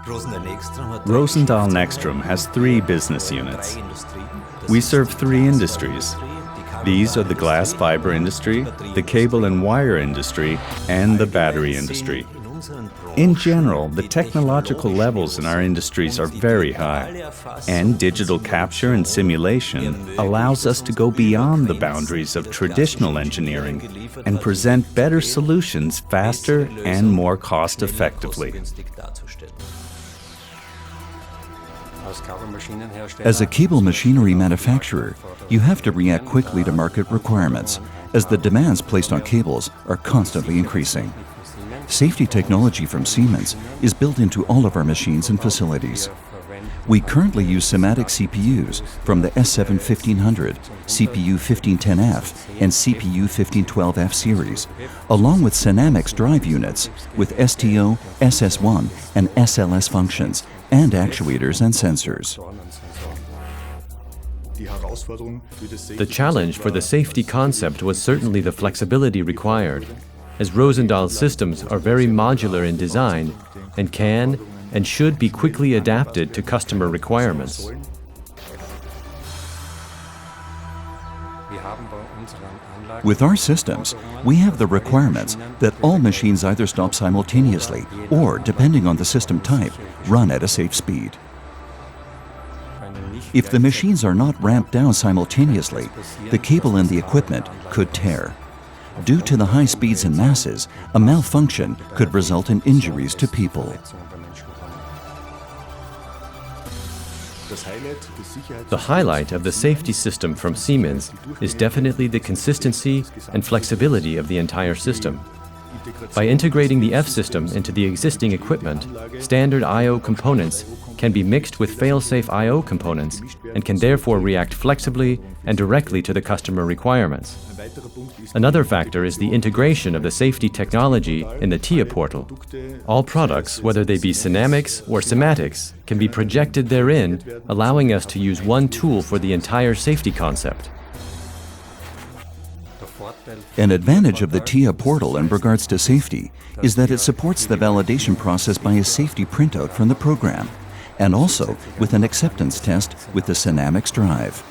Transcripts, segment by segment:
Rosendahl Nextrom has 3 business units. We serve 3 industries. These are the glass fiber industry, the cable and wire industry, and the battery industry. In general, the technological levels in our industries are very high, and digital capture and simulation allows us to go beyond the boundaries of traditional engineering and present better solutions faster and more cost-effectively. As a cable machinery manufacturer, you have to react quickly to market requirements, as the demands placed on cables are constantly increasing. Safety technology from Siemens is built into all of our machines and facilities. We currently use SIMATIC CPUs from the S7-1500, CPU-1510F, and CPU-1512F series, along with Synamics drive units with STO, SS1, and SLS functions, and actuators and sensors. The challenge for the safety concept was certainly the flexibility required, as Rosendahl's systems are very modular in design and can and should be quickly adapted to customer requirements. With our systems, we have the requirements that all machines either stop simultaneously or, depending on the system type, run at a safe speed. If the machines are not ramped down simultaneously, the cable and the equipment could tear. Due to the high speeds and masses, a malfunction could result in injuries to people. The highlight of the safety system from Siemens is definitely the consistency and flexibility of the entire system. By integrating the F system into the existing equipment, standard I/O components can be mixed with fail-safe I/O components and can therefore react flexibly and directly to the customer requirements. Another factor is the integration of the safety technology in the TIA portal. All products, whether they be Synamics or SIMATICs, can be projected therein, allowing us to use one tool for the entire safety concept. An advantage of the TIA portal in regards to safety is that it supports the validation process by a safety printout from the program, and also with an acceptance test with the Synamics drive.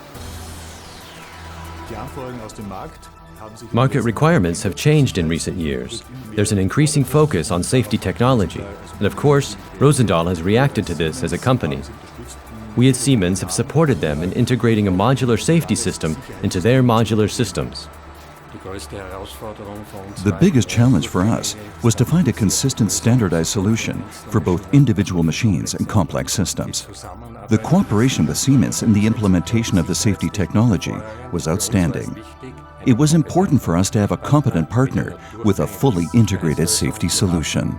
Market requirements have changed in recent years. There's an increasing focus on safety technology, and of course, Rosendahl has reacted to this as a company. We at Siemens have supported them in integrating a modular safety system into their modular systems. The biggest challenge for us was to find a consistent standardized solution for both individual machines and complex systems. The cooperation with Siemens in the implementation of the safety technology was outstanding. It was important for us to have a competent partner with a fully integrated safety solution.